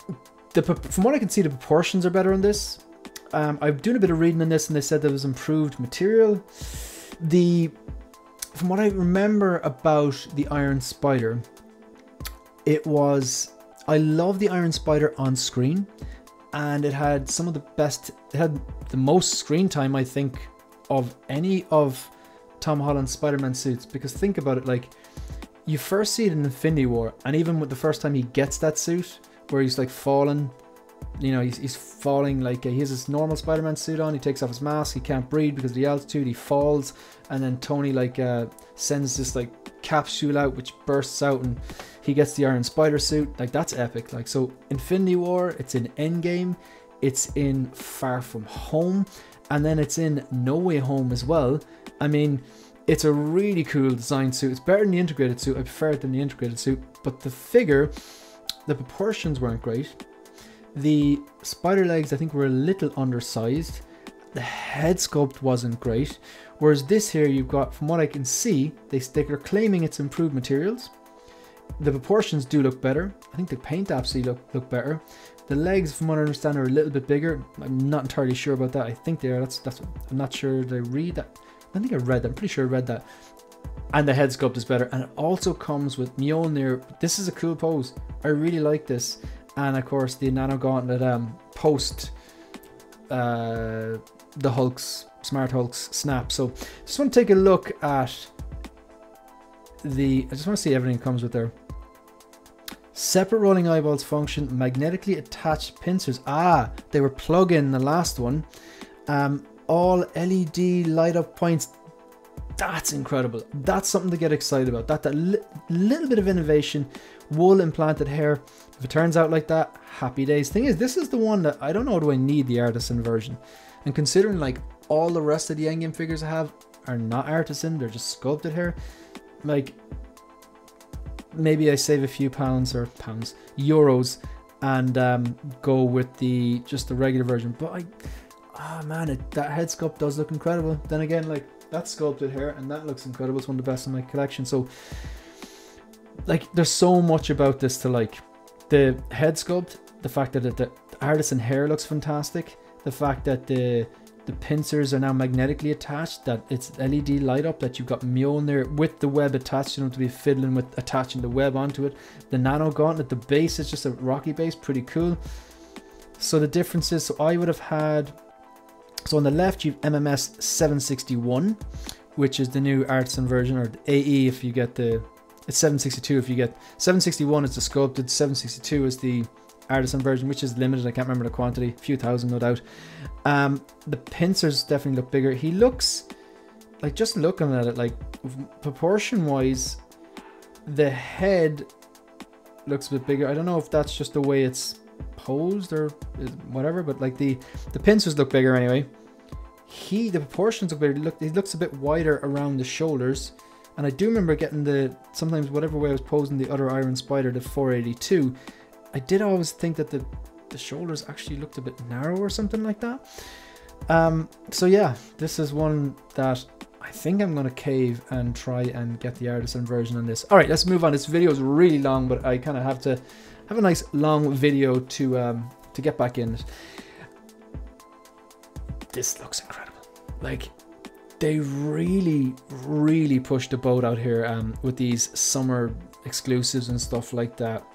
A: from what I can see, the proportions are better on this. I'm doing a bit of reading on this, and they said there was improved material. From what I remember about the Iron Spider, I love the Iron Spider on screen, and it had some of the best, it had the most screen time, I think, of any of Tom Holland's Spider-Man suits. Because think about it, like, you first see it in Infinity War, and even with the first time he gets that suit, where he's like falling, you know, he's falling, like, he has his normal Spider-Man suit on, he takes off his mask, he can't breathe because of the altitude, he falls, and then Tony, like, sends this, like, capsule out which bursts out and he gets the Iron Spider suit. Like, that's epic. Like, so Infinity War, it's in Endgame, it's in Far From Home, and then it's in No Way Home as well. I mean, it's a really cool design suit. It's better than the integrated suit. I prefer it than the integrated suit. But the figure, the proportions weren't great. The spider legs, I think, were a little undersized. The head sculpt wasn't great. Whereas this here, you've got, from what I can see, they're claiming it's improved materials. The proportions do look better. I think the paint absolutely look better. The legs, from what I understand, are a little bit bigger. I'm not entirely sure about that. I think they are. That's. I'm not sure. Did I read that? I think I read that. I'm pretty sure I read that. And the head sculpt is better. And it also comes with Mjolnir. This is a cool pose. I really like this. And of course, the Nano Gauntlet post the Hulk's, Smart Hulk's snap. So just want to take a look at I just want to see everything comes with there. Separate rolling eyeballs function, magnetically attached pincers. Ah, they were plug-in the last one. All LED light up points. That's incredible. That's something to get excited about. That little bit of innovation. Wool implanted hair. If it turns out like that, happy days. Thing is, this is the one that I don't know, do I need the artisan version? And considering like all the rest of the Endgame figures I have are not artisan, they're just sculpted hair. Like, maybe I save a few euros and go with just the regular version. But man, that head sculpt does look incredible. Then again, like, that's sculpted hair and that looks incredible. It's one of the best in my collection. So like, there's so much about this to like. The head sculpt, the fact that the artisan hair looks fantastic, the fact that the pincers are now magnetically attached, that it's LED light up, that you've got Mjolnir with the web attached, you don't have to be fiddling with attaching the web onto it. The Nano Gauntlet, the base is just a rocky base, pretty cool. So the differences, so I would have had, so on the left you've MMS 761, which is the new artisan version, or AE if you get it's 762 if you get, 761 is the sculpted, 762 is the artisan version, which is limited. I can't remember the quantity, a few thousand no doubt. The pincers definitely look bigger. He looks like, just looking at it, like proportion wise, the head looks a bit bigger. I don't know if that's just the way it's posed or whatever, but like the pincers look bigger anyway. The proportions look bigger. He looks a bit wider around the shoulders. And I do remember getting sometimes whatever way I was posing the other Iron Spider, the 482, I did always think that the shoulders actually looked a bit narrow or something like that. So yeah, this is one that I think I'm going to cave and try and get the artisan version on this. All right, let's move on. This video is really long, but I kind of have to have a nice long video to get back in it. This looks incredible. Like, they really, really pushed the boat out here with these summer exclusives and stuff like that.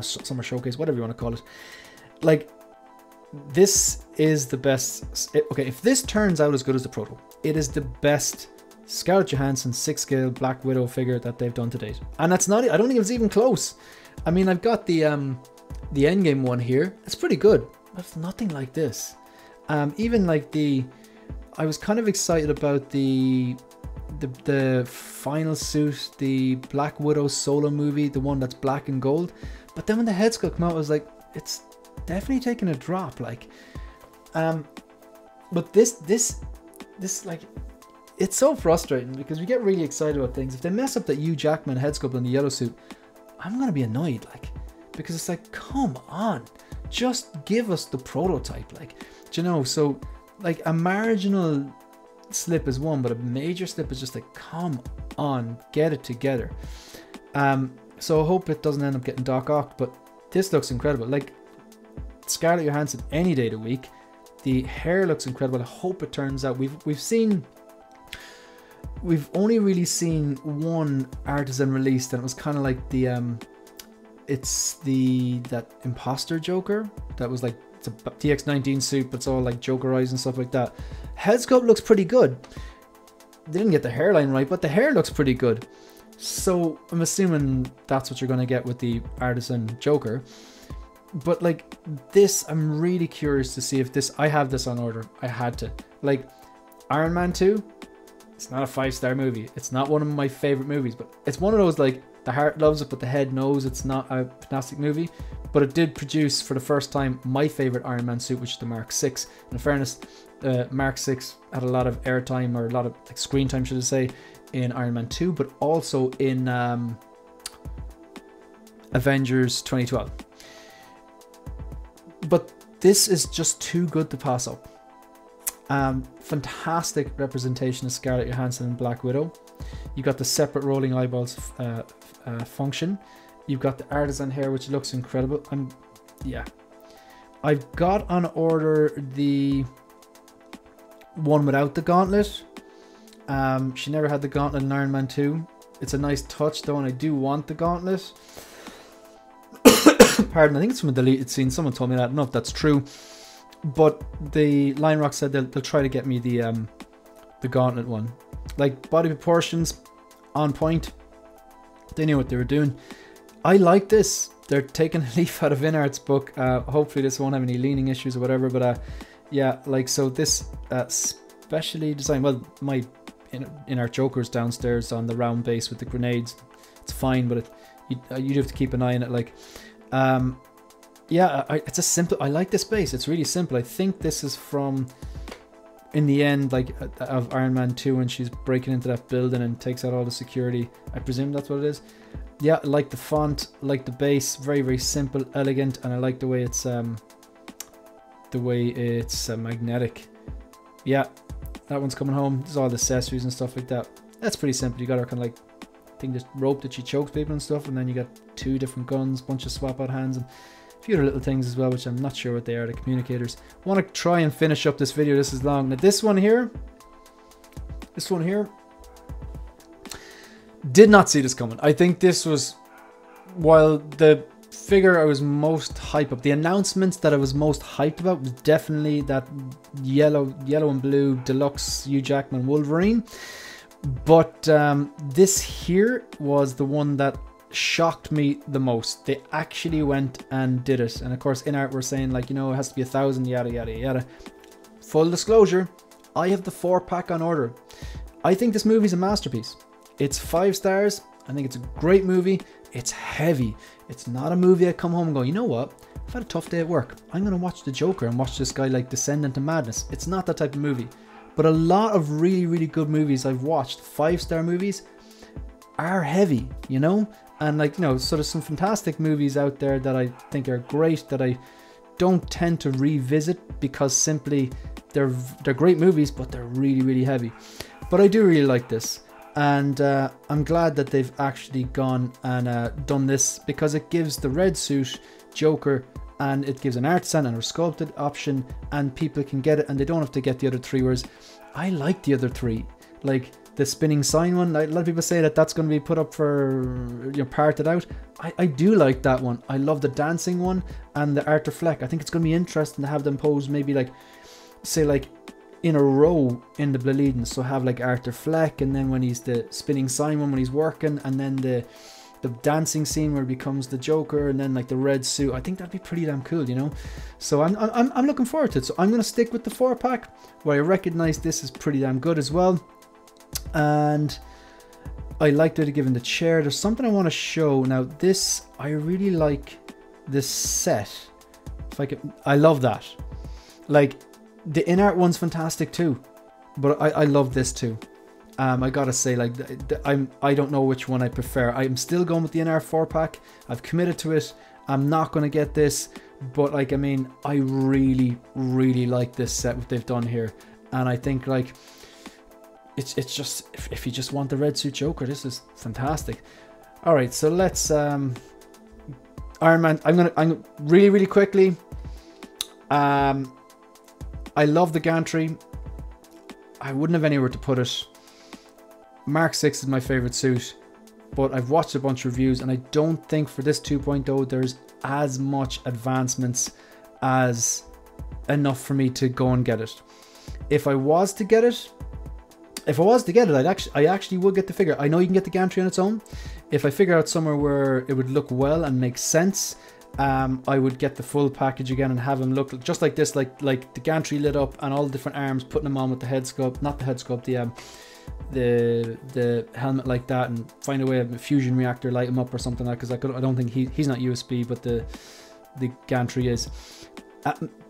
A: Summer showcase, whatever you want to call it. Like, this is the best. Okay, if this turns out as good as the proto, it is the best Scarlett Johansson 6-scale Black Widow figure that they've done to date. And that's not, I don't think it's even close. I mean, I've got the Endgame one here. It's pretty good, but it's nothing like this. Even like I was kind of excited about the final suit, the Black Widow solo movie, the one that's black and gold. But then when the head sculpt came out, I was like, it's definitely taking a drop. Like, but this like, it's so frustrating because we get really excited about things. If they mess up that Hugh Jackman head sculpt in the yellow suit, I'm gonna be annoyed. Like, because it's like, come on, just give us the prototype. Like, do you know? So, like, a marginal slip is one, but a major slip is just like, come on, get it together. So I hope it doesn't end up getting Doc Ock, but this looks incredible. Like, Scarlett Johansson any day of the week. The hair looks incredible. I hope it turns out. We've only really seen one artisan released, and it was kind of like that imposter Joker that was like, it's a TX19 suit, but it's all like Joker eyes and stuff like that. Head sculpt looks pretty good. They didn't get the hairline right, but the hair looks pretty good. So I'm assuming that's what you're going to get with the artisan Joker. But like this, I'm really curious to see if this, I have this on order. I had to. Like, Iron Man 2, It's not a 5-star movie. It's not one of my favorite movies, but it's one of those like the heart loves it, but the head knows it's not a fantastic movie. But it did produce for the first time my favorite Iron Man suit, which is the Mark 6. In fairness, Mark 6 had a lot of airtime, or a lot of like screen time, should I say, in Iron Man 2, but also in Avengers 2012. But this is just too good to pass up. Fantastic representation of Scarlett Johansson and Black Widow. You got the separate rolling eyeballs function. You've got the artisan hair, which looks incredible. Yeah, I've got on order the one without the gauntlet. She never had the gauntlet in Iron Man 2. It's a nice touch though, and I do want the gauntlet. Pardon, I think it's from a deleted scene. Someone told me that. I don't know if that's true, but the Line Rock said they'll try to get me the gauntlet one. Like, body proportions on point. They knew what they were doing. I like this. They're taking a leaf out of Inart's book. Hopefully this won't have any leaning issues or whatever, but yeah, like, so this specially designed, well, my Inart Joker's downstairs on the round base with the grenades. It's fine, but you'd have to keep an eye on it. Like, yeah, it's a simple, I like this base. It's really simple. I think this is from, in the end, like, of Iron Man 2 when she's breaking into that building and takes out all the security. I presume that's what it is. Yeah, I like the font, like the base, very, very simple, elegant, and I like the way it's magnetic. Yeah, that one's coming home. There's all the accessories and stuff like that. That's pretty simple. You got her kind of like, I think this rope that she chokes people and stuff, and then you got 2 different guns, bunch of swap out hands, and a few other little things as well, which I'm not sure what they are, the communicators. I want to try and finish up this video. This is long. Now this one here, did not see this coming. I think this was, while the figure I was most hyped up, the announcements that I was most hyped about was definitely that yellow and blue deluxe Hugh Jackman Wolverine. But this here was the one that shocked me the most. They actually went and did it. And of course, in art, we're saying, like, you know, it has to be 1,000, yada, yada, yada. Full disclosure, I have the 4-pack on order. I think this movie's a masterpiece. It's 5 stars. I think it's a great movie. It's heavy. It's not a movie I come home and go, you know what? I've had a tough day at work. I'm going to watch The Joker and watch this guy like descend into madness. It's not that type of movie. But a lot of really, really good movies I've watched, 5-star movies, are heavy, you know? And like, you know, so there's some fantastic movies out there that I think are great that I don't tend to revisit because simply they're great movies, but they're really, really heavy. But I do really like this. And I'm glad that they've actually gone and done this, because it gives the red suit Joker, and it gives an artisan and a sculpted option, and people can get it and they don't have to get the other 3, whereas I like the other 3. Like the spinning sign one, a lot of people say that that's going to be put up for, you know, parted out. I do like that one. I love the dancing one and the Arthur Fleck. I think it's going to be interesting to have them pose maybe like, say like, in a row in the Bleeding. So have like Arthur Fleck, and then when he's the spinning sign one when he's working, and then the dancing scene where he becomes the Joker, and then like the red suit. I think that'd be pretty damn cool, you know. So I'm looking forward to it. So I'm gonna stick with the 4-pack, where I recognize this is pretty damn good as well. And I liked it given the chair. There's something I want to show now. This, I really like this set. If I could, I love that. Like, the in-art one's fantastic too, but I love this too. I gotta say, like, I don't know which one I prefer. I'm still going with the in-art 4-pack. I've committed to it. I'm not gonna get this, but like, I mean, I really, really like this set, what they've done here, and I think like it's just, if you just want the red suit Joker, this is fantastic. All right, so let's Iron Man. I'm really, really quickly. I love the gantry. I wouldn't have anywhere to put it. Mark 6 is my favorite suit, but I've watched a bunch of reviews and I don't think for this 2.0 there's as much advancements as enough for me to go and get it. If I was to get it, I actually would get the figure. I know you can get the gantry on its own. If I figure out somewhere where it would look well and make sense, I would get the full package again and have him look just like this, like the gantry lit up and all the different arms, putting them on with the head sculpt, not the head sculpt, the helmet like that and find a way of a fusion reactor light him up or something like that, because I don't think he's not USB, but the gantry is.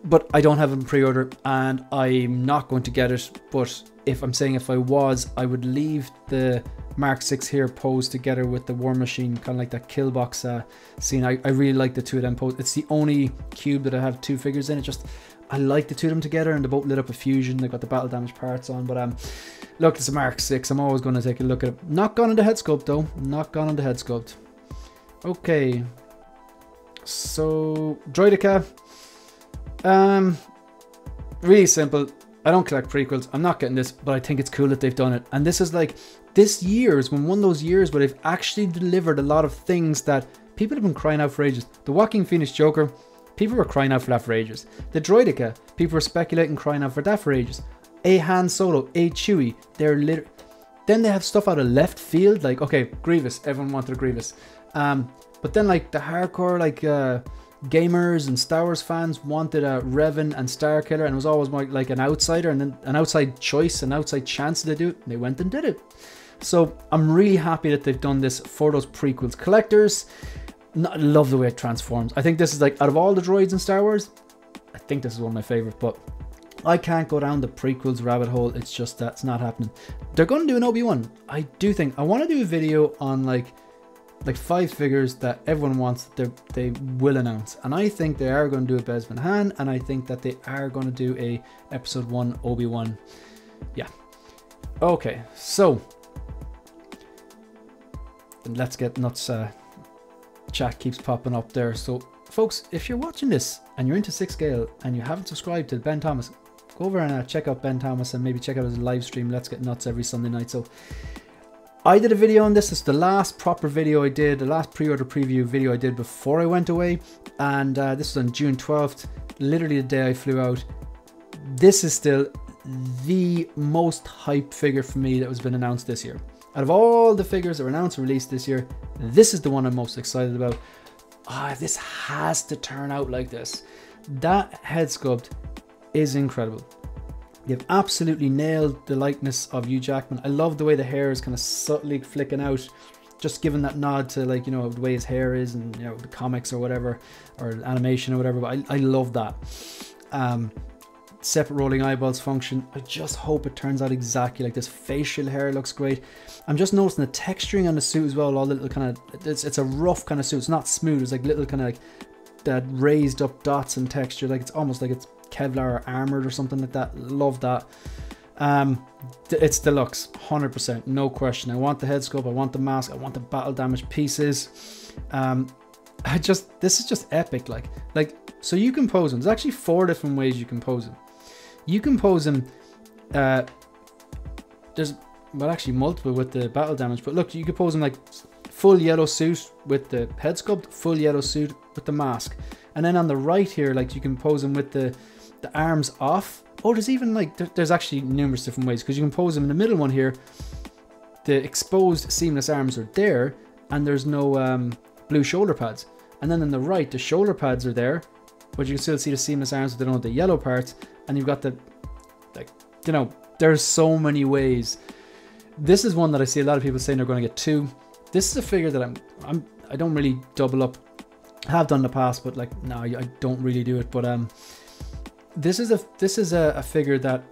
A: But I don't have him pre-order and I'm not going to get it. But if I was, I would leave the Mark 6 here posed together with the War Machine, kind of like that kill box scene. I really like the two of them posed. It's the only cube that I have two figures in. I like the two of them together, and they both lit up a fusion. They got the battle damage parts on. But look, it's a Mark 6. I'm always going to take a look at it. Not gone on the head sculpt though. Not gone on the head sculpt. Okay. So Droideka. Really simple. I don't collect prequels. I'm not getting this, but I think it's cool that they've done it. And this is like, this year is one of those years where they've actually delivered a lot of things that people have been crying out for ages. The Joaquin Phoenix Joker, people were crying out for that for ages. The Droideka, people were speculating, crying out for that for ages. A Han Solo, a Chewie, then they have stuff out of left field, like, okay, Grievous, everyone wanted a Grievous. But then like the hardcore, like, gamers and Star Wars fans wanted a Revan and Starkiller, and it was always more like an outsider and then an outside choice, an outside chance to do it. And they went and did it. So I'm really happy that they've done this for those prequels collectors. I love the way it transforms. I think this is like, out of all the droids in Star Wars, I think this is one of my favorites, but I can't go down the prequels rabbit hole. It's just, that's not happening. They're going to do an Obi-Wan. I do think, I want to do a video on like 5 figures that everyone wants that they will announce, and I think they are going to do a Bez Van Han, and I think that they are going to do a episode 1 Obi-Wan. Yeah. Okay, so let's get nuts. Chat keeps popping up there. So folks, if you're watching this and you're into 6 scale and you haven't subscribed to Ben Thomas, go over and check out Ben Thomas and maybe check out his live stream Let's Get Nuts every Sunday night. So I did a video on this. It's the last proper video I did, the last pre-order preview video I did before I went away. And this was on June 12th, literally the day I flew out. This is still the most hype figure for me that has been announced this year. Out of all the figures that were announced and released this year, this is the one I'm most excited about. This has to turn out like this. That head sculpt is incredible. They've absolutely nailed the likeness of Hugh Jackman. I love the way the hair is kind of subtly flicking out, just giving that nod to, like, you know, the way his hair is and, you know, the comics or whatever, or animation or whatever. But I love that. Separate rolling eyeballs function. I just hope it turns out exactly like this. Facial hair looks great. I'm just noticing the texturing on the suit as well. All the little kind of, it's a rough kind of suit. It's not smooth. It's like little kind of like that raised up dots and texture. Like it's almost like it's Kevlar or armored or something like that. Love that. It's deluxe, 100%, no question. I want the head sculpt. I want the mask. I want the battle damage pieces. This is just epic. Like so you can pose him. There's actually 4 different ways you can pose him. You can pose him, there's, well, actually multiple with the battle damage, but look, you can pose him like full yellow suit with the head sculpt, full yellow suit with the mask. And then on the right here, like, you can pose him with the arms off. Oh, there's even like, there's actually numerous different ways, because you can pose him in the middle one here. The exposed seamless arms are there, and there's no blue shoulder pads. And then on the right, the shoulder pads are there, but you can still see the seamless arms, but they don't have the yellow parts. And you've got the, like, you know, there's so many ways. This is one that I see a lot of people saying they're going to get 2. This is a figure that I don't really double up. I have done in the past, but like, no, I don't really do it. But this is a figure that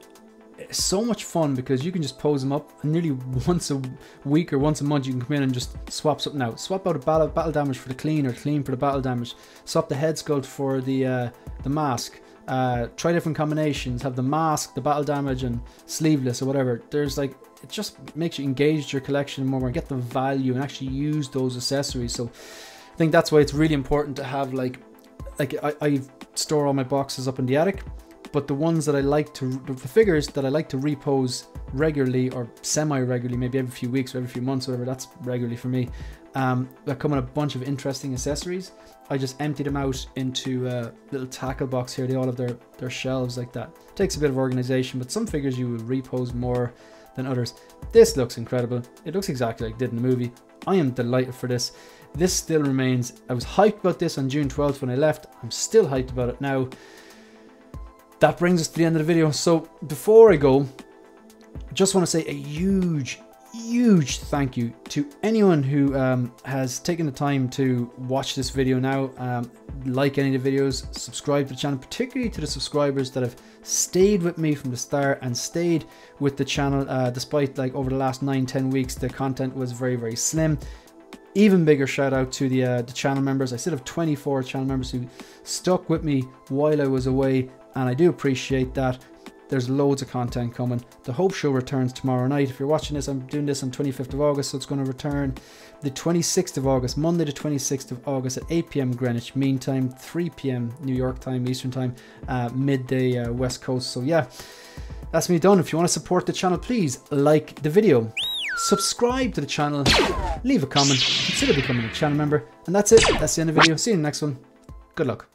A: is so much fun, because you can just pose them up, and nearly once a week or once a month you can come in and just swap something out. Swap out a battle damage for the clean, or clean for the battle damage. Swap the head sculpt for the mask. Try different combinations. Have the mask, the battle damage, and sleeveless or whatever. There's like, it just makes you engage your collection more and get the value and actually use those accessories. So I think that's why it's really important to have like I store all my boxes up in the attic, but the ones that I like to, the figures that I like to repose regularly or semi-regularly, maybe every few weeks or every few months, whatever, that's regularly for me, that come in a bunch of interesting accessories. I just empty them out into a little tackle box here. They all have their shelves like that. It takes a bit of organization, but some figures you will repose more than others. This looks incredible. It looks exactly like it did in the movie. I am delighted for this. This still remains, I was hyped about this on June 12th when I left. I'm still hyped about it now. That brings us to the end of the video. So before I go, just want to say a huge thank you to anyone who has taken the time to watch this video now, like any of the videos, subscribe to the channel, particularly to the subscribers that have stayed with me from the start and stayed with the channel despite, like, over the last 9-10 weeks the content was very slim. Even bigger shout out to the channel members. I still have 24 channel members who stuck with me while I was away, and I do appreciate that. There's loads of content coming. The Hope Show returns tomorrow night. If you're watching this, I'm doing this on 25th of August, so it's going to return the 26th of August, Monday the 26th of August at 8 p.m. Greenwich Mean Time, 3 p.m. New York time, Eastern time, midday West Coast. So yeah, that's me done. If you want to support the channel, please like the video, subscribe to the channel, leave a comment, consider becoming a channel member, and that's it. That's the end of the video. See you in the next one. Good luck.